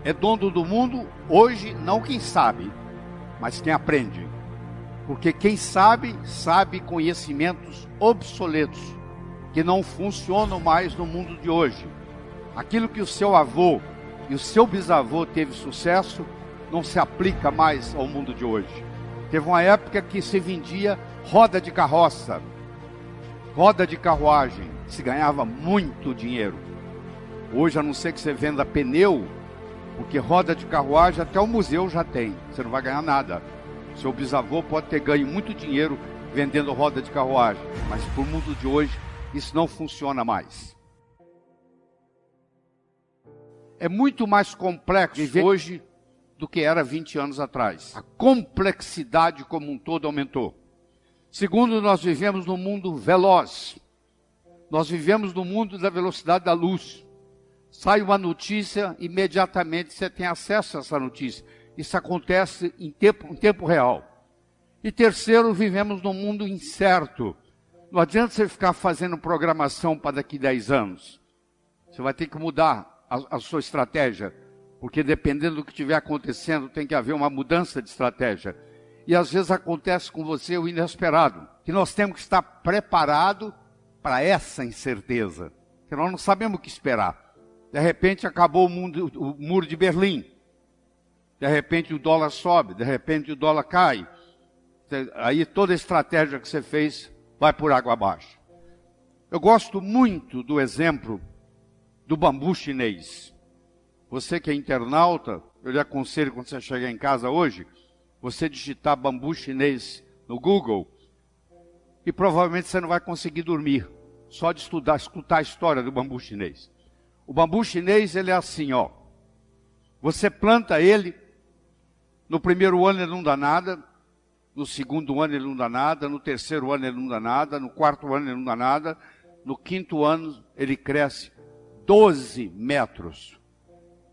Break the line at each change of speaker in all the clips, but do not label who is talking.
é dono do mundo hoje, não quem sabe, mas quem aprende. Porque quem sabe, sabe conhecimentos obsoletos, que não funcionam mais no mundo de hoje. Aquilo que o seu avô e o seu bisavô teve sucesso, não se aplica mais ao mundo de hoje. Teve uma época que se vendia roda de carroça, roda de carruagem, se ganhava muito dinheiro. Hoje, a não ser que você venda pneu, porque roda de carruagem até o museu já tem, você não vai ganhar nada. Seu bisavô pode ter ganho muito dinheiro vendendo roda de carruagem, mas para o mundo de hoje, isso não funciona mais. É muito mais complexo viver hoje do que era 20 anos atrás. A complexidade como um todo aumentou. Segundo, nós vivemos num mundo veloz. Nós vivemos no mundo da velocidade da luz. Sai uma notícia, imediatamente você tem acesso a essa notícia. Isso acontece em tempo real. E terceiro, vivemos num mundo incerto. Não adianta você ficar fazendo programação para daqui 10 anos. Você vai ter que mudar a sua estratégia, porque dependendo do que estiver acontecendo, tem que haver uma mudança de estratégia. E às vezes acontece com você o inesperado, que nós temos que estar preparados para essa incerteza, que nós não sabemos o que esperar. De repente acabou o muro de Berlim, de repente o dólar sobe, de repente o dólar cai, aí toda a estratégia que você fez vai por água abaixo. Eu gosto muito do exemplo do bambu chinês. Você que é internauta, eu lhe aconselho quando você chegar em casa hoje, você digitar bambu chinês no Google e provavelmente você não vai conseguir dormir, só de escutar a história do bambu chinês. O bambu chinês, ele é assim, ó. Você planta ele, no primeiro ano ele não dá nada, no segundo ano ele não dá nada, no terceiro ano ele não dá nada, no quarto ano ele não dá nada, no quinto ano ele cresce 12 metros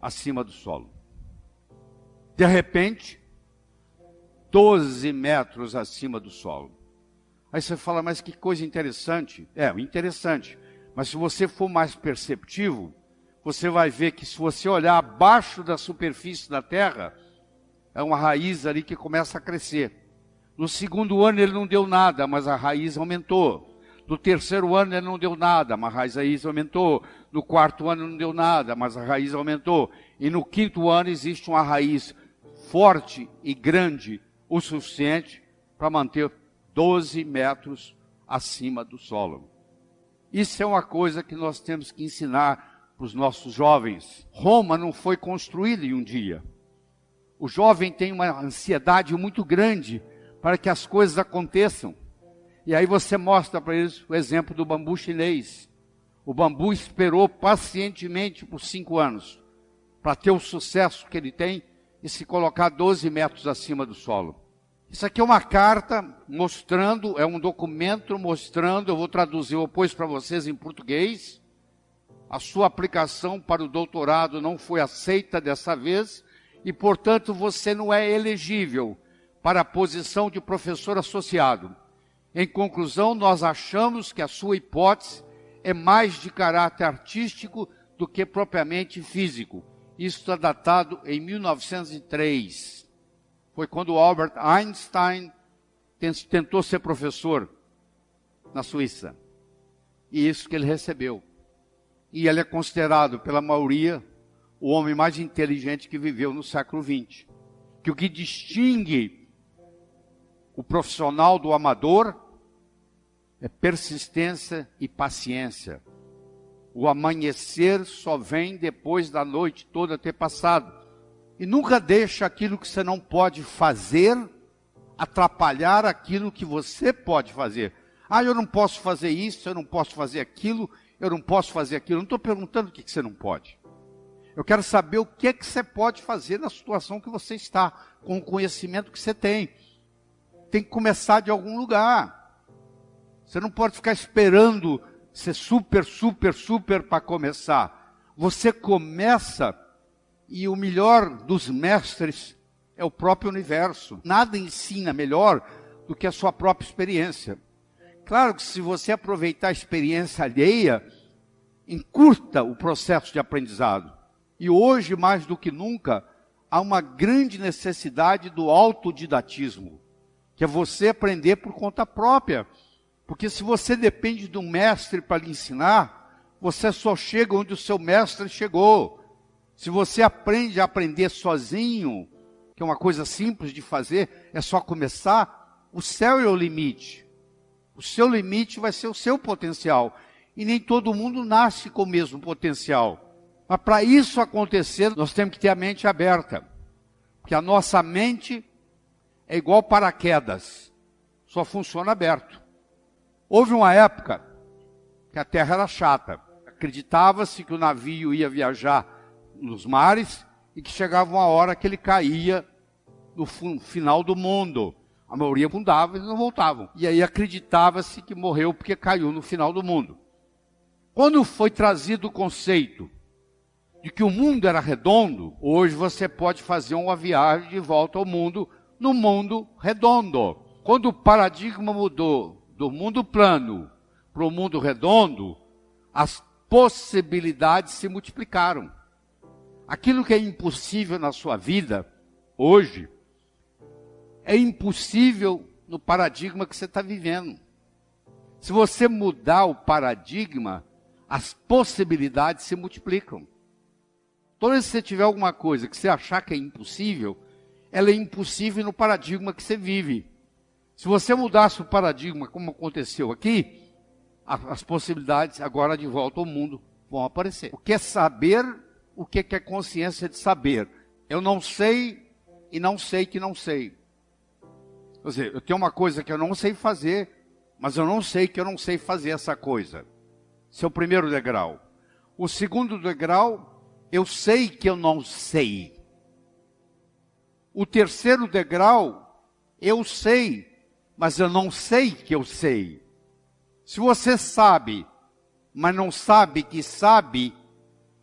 acima do solo. De repente, 12 metros acima do solo. Aí você fala, mas que coisa interessante. É, interessante. Mas se você for mais perceptivo, você vai ver que se você olhar abaixo da superfície da terra, é uma raiz ali que começa a crescer. No segundo ano ele não deu nada, mas a raiz aumentou. No terceiro ano ele não deu nada, mas a raiz aumentou. No quarto ano não deu nada, mas a raiz aumentou. E no quinto ano existe uma raiz forte e grande o suficiente para manter 12 metros acima do solo. Isso é uma coisa que nós temos que ensinar para os nossos jovens. Roma não foi construída em um dia. O jovem tem uma ansiedade muito grande para que as coisas aconteçam. E aí você mostra para eles o exemplo do bambu chinês. O bambu esperou pacientemente por 5 anos para ter o sucesso que ele tem e se colocar 12 metros acima do solo. Isso aqui é uma carta mostrando, é um documento mostrando, eu vou traduzir depois para vocês em português. A sua aplicação para o doutorado não foi aceita dessa vez e, portanto, você não é elegível para a posição de professor associado. Em conclusão, nós achamos que a sua hipótese é mais de caráter artístico do que propriamente físico. Isso está datado em 1903. Foi quando Albert Einstein tentou ser professor na Suíça. E isso que ele recebeu. E ele é considerado pela maioria o homem mais inteligente que viveu no século XX. Que o que distingue o profissional do amador é persistência e paciência. O amanhecer só vem depois da noite toda ter passado. E nunca deixa aquilo que você não pode fazer atrapalhar aquilo que você pode fazer. Ah, eu não posso fazer isso, eu não posso fazer aquilo, eu não posso fazer aquilo. Eu não estou perguntando o que você não pode. Eu quero saber o que você pode fazer na situação que você está, com o conhecimento que você tem. Tem que começar de algum lugar. Você não pode ficar esperando ser super para começar. Você começa e o melhor dos mestres é o próprio universo. Nada ensina melhor do que a sua própria experiência. Claro que se você aproveitar a experiência alheia, encurta o processo de aprendizado. E hoje, mais do que nunca, há uma grande necessidade do autodidatismo, que é você aprender por conta própria. Porque se você depende de um mestre para lhe ensinar, você só chega onde o seu mestre chegou. Se você aprende a aprender sozinho, que é uma coisa simples de fazer, é só começar, o céu é o limite. O seu limite vai ser o seu potencial. E nem todo mundo nasce com o mesmo potencial. Mas para isso acontecer, nós temos que ter a mente aberta. Porque a nossa mente é igual paraquedas. Só funciona aberto. Houve uma época que a terra era chata. Acreditava-se que o navio ia viajar nos mares e que chegava uma hora que ele caía no final do mundo. A maioria afundava e não voltavam. E aí acreditava-se que morreu porque caiu no final do mundo. Quando foi trazido o conceito de que o mundo era redondo, hoje você pode fazer uma viagem de volta ao mundo, no mundo redondo. Quando o paradigma mudou do mundo plano para o mundo redondo, as possibilidades se multiplicaram. Aquilo que é impossível na sua vida, hoje, é impossível no paradigma que você está vivendo. Se você mudar o paradigma, as possibilidades se multiplicam. Toda vez que você tiver alguma coisa que você achar que é impossível, ela é impossível no paradigma que você vive. Se você mudasse o paradigma, como aconteceu aqui, as possibilidades agora de volta ao mundo vão aparecer. O que é saber, o que é consciência de saber? Eu não sei e não sei que não sei. Quer dizer, eu tenho uma coisa que eu não sei fazer, mas eu não sei que eu não sei fazer essa coisa. Esse é o primeiro degrau. O segundo degrau, eu sei que eu não sei. O terceiro degrau, eu sei, mas eu não sei que eu sei. Se você sabe, mas não sabe que sabe,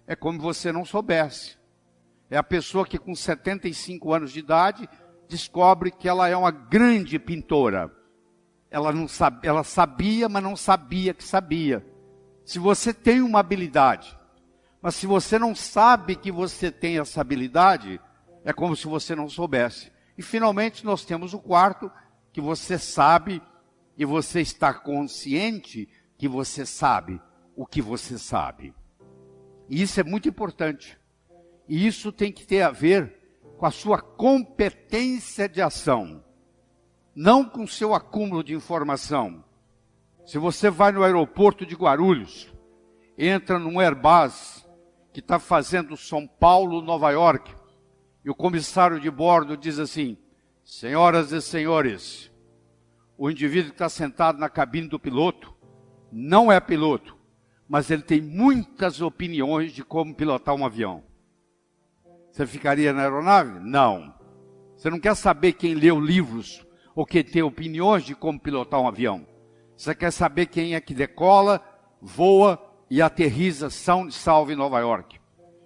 é como você não soubesse. É a pessoa que com 75 anos de idade descobre que ela é uma grande pintora. Ela sabia, mas não sabia que sabia. Se você tem uma habilidade, mas se você não sabe que você tem essa habilidade, é como se você não soubesse. E finalmente nós temos o quarto, que você sabe e você está consciente que você sabe o que você sabe. E isso é muito importante. E isso tem que ter a ver com a sua competência de ação, não com o seu acúmulo de informação. Se você vai no aeroporto de Guarulhos, entra num Airbus que está fazendo São Paulo, Nova York, e o comissário de bordo diz assim: senhoras e senhores, o indivíduo que está sentado na cabine do piloto não é piloto, mas ele tem muitas opiniões de como pilotar um avião. Você ficaria na aeronave? Não. Você não quer saber quem leu livros ou quem tem opiniões de como pilotar um avião. Você quer saber quem é que decola, voa e aterriza são e salvo em Nova York.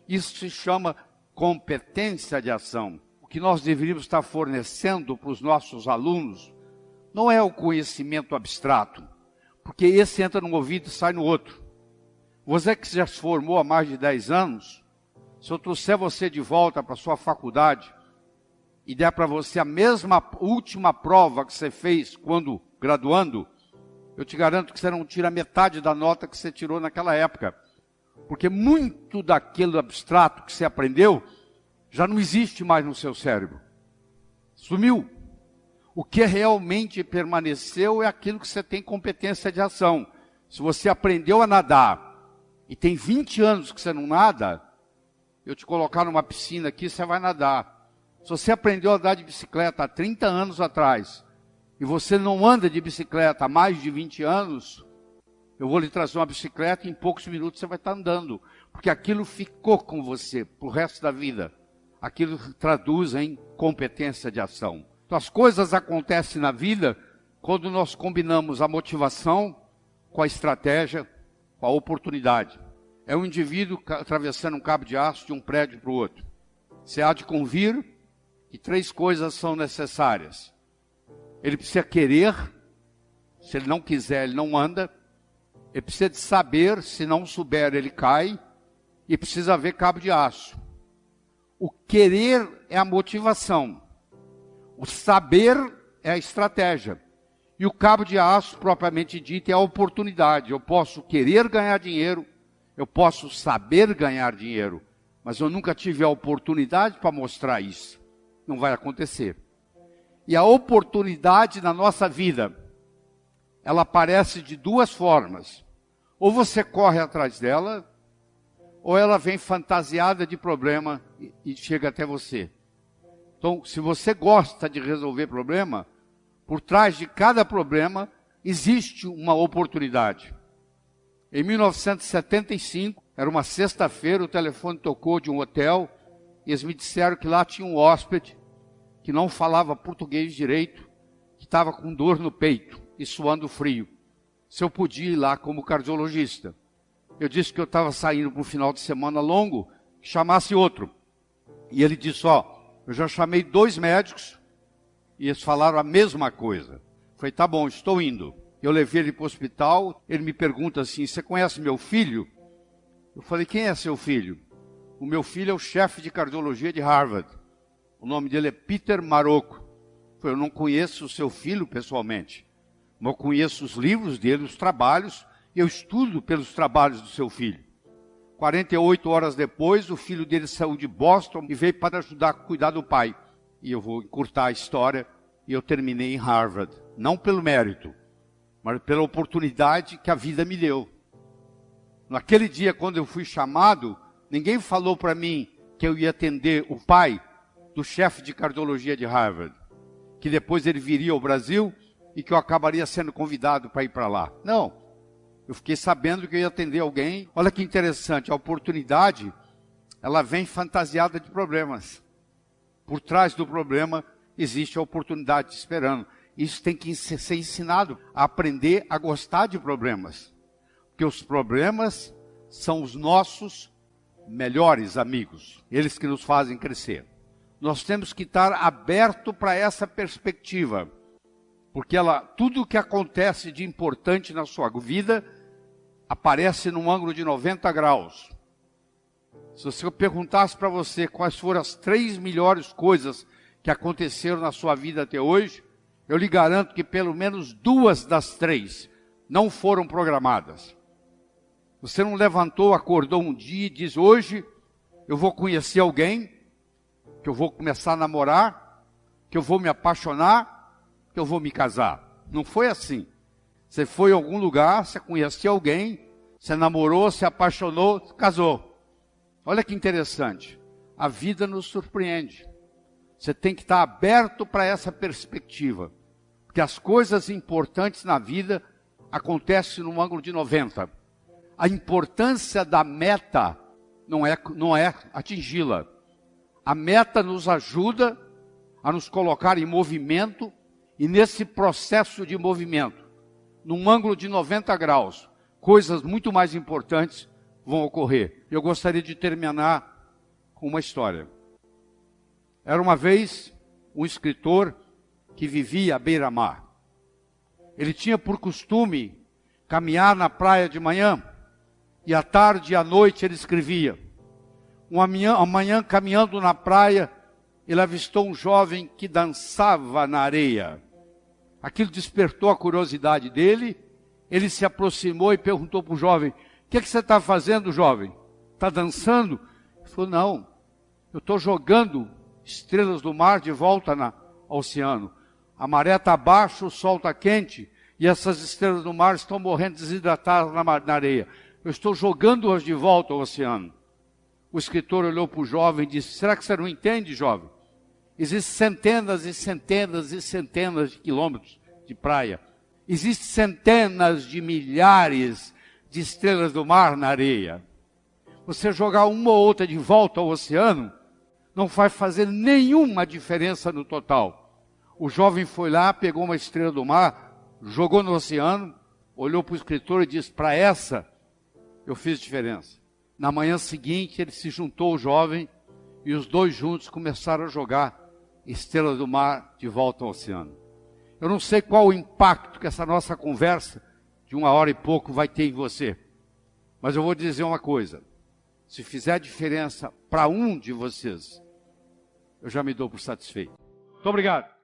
Isso se chama competência de ação. O que nós deveríamos estar fornecendo para os nossos alunos não é o conhecimento abstrato, porque esse entra num ouvido e sai no outro. Você que já se formou há mais de 10 anos, se eu trouxer você de volta para a sua faculdade e der para você a mesma última prova que você fez quando graduando, eu te garanto que você não tira metade da nota que você tirou naquela época. Porque muito daquilo abstrato que você aprendeu já não existe mais no seu cérebro. Sumiu. O que realmente permaneceu é aquilo que você tem competência de ação. Se você aprendeu a nadar e tem 20 anos que você não nada, eu te colocar numa piscina aqui, você vai nadar. Se você aprendeu a andar de bicicleta há 30 anos atrás, e você não anda de bicicleta há mais de 20 anos, eu vou lhe trazer uma bicicleta e em poucos minutos você vai estar andando. Porque aquilo ficou com você para o resto da vida. Aquilo traduz em competência de ação. Então as coisas acontecem na vida quando nós combinamos a motivação com a estratégia, com a oportunidade. É um indivíduo atravessando um cabo de aço de um prédio para o outro. Você há de convir que 3 coisas são necessárias. Ele precisa querer, se ele não quiser, ele não anda. Ele precisa de saber, se não souber, ele cai. e precisa haver cabo de aço. O querer é a motivação. O saber é a estratégia. E o cabo de aço, propriamente dito, é a oportunidade. Eu posso querer ganhar dinheiro, eu posso saber ganhar dinheiro, mas eu nunca tive a oportunidade para mostrar isso. Não vai acontecer. E a oportunidade na nossa vida, ela aparece de duas formas. Ou você corre atrás dela, ou ela vem fantasiada de problema e chega até você. Então, se você gosta de resolver problema, por trás de cada problema existe uma oportunidade. Em 1975, era uma sexta-feira, o telefone tocou de um hotel e eles me disseram que lá tinha um hóspede que não falava português direito, que estava com dor no peito e suando frio. Se eu podia ir lá como cardiologista. Eu disse que eu estava saindo para um final de semana longo, que chamasse outro. E ele disse, eu já chamei 2 médicos e eles falaram a mesma coisa. Eu falei, tá bom, estou indo. Eu levei ele para o hospital, ele me pergunta assim, você conhece meu filho? Eu falei, quem é seu filho? O meu filho é o chefe de cardiologia de Harvard. O nome dele é Peter Marocco. Eu falei, eu não conheço o seu filho pessoalmente, mas eu conheço os livros dele, os trabalhos, e eu estudo pelos trabalhos do seu filho. 48 horas depois, o filho dele saiu de Boston e veio para ajudar a cuidar do pai. E eu vou encurtar a história, e eu terminei em Harvard. Não pelo mérito, mas pela oportunidade que a vida me deu. Naquele dia, quando eu fui chamado, ninguém falou para mim que eu ia atender o pai do chefe de cardiologia de Harvard, que depois ele viria ao Brasil e que eu acabaria sendo convidado para ir para lá. Não, eu fiquei sabendo que eu ia atender alguém. Olha que interessante, a oportunidade, ela vem fantasiada de problemas. Por trás do problema existe a oportunidade esperando. Isso tem que ser ensinado a aprender a gostar de problemas. Porque os problemas são os nossos melhores amigos. Eles que nos fazem crescer. Nós temos que estar aberto para essa perspectiva. Porque tudo o que acontece de importante na sua vida aparece num ângulo de 90 graus. Se eu perguntasse para você quais foram as 3 melhores coisas que aconteceram na sua vida até hoje, eu lhe garanto que pelo menos 2 das 3 não foram programadas. Você não levantou, acordou um dia e diz, hoje eu vou conhecer alguém, que eu vou começar a namorar, que eu vou me apaixonar, que eu vou me casar. Não foi assim. Você foi em algum lugar, você conheceu alguém, você namorou, se apaixonou, casou. Olha que interessante. A vida nos surpreende. Você tem que estar aberto para essa perspectiva. Porque as coisas importantes na vida acontecem num ângulo de 90. A importância da meta não é atingi-la. A meta nos ajuda a nos colocar em movimento e nesse processo de movimento, num ângulo de 90 graus, coisas muito mais importantes vão ocorrer. Eu gostaria de terminar com uma história. Era uma vez um escritor que vivia à beira-mar. Ele tinha por costume caminhar na praia de manhã e à tarde e à noite ele escrevia. Uma manhã caminhando na praia, ele avistou um jovem que dançava na areia. Aquilo despertou a curiosidade dele. Ele se aproximou e perguntou para o jovem, o que você está fazendo, jovem? Está dançando? Ele falou, não, eu estou jogando estrelas do mar de volta ao oceano. A maré está baixa, o sol está quente, e essas estrelas do mar estão morrendo desidratadas na areia. Eu estou jogando-as de volta ao oceano. O escritor olhou para o jovem e disse, será que você não entende, jovem? Existem centenas e centenas e centenas de quilômetros de praia. Existem centenas de milhares de estrelas do mar na areia. Você jogar uma ou outra de volta ao oceano não vai fazer nenhuma diferença no total. O jovem foi lá, pegou uma estrela do mar, jogou no oceano, olhou para o escritor e disse, para essa eu fiz diferença. Na manhã seguinte ele se juntou ao jovem e os dois juntos começaram a jogar estrelas do mar de volta ao oceano. Eu não sei qual o impacto que essa nossa conversa de 1 hora e pouco vai ter em você. Mas eu vou dizer uma coisa. Se fizer diferença para um de vocês, eu já me dou por satisfeito. Muito obrigado.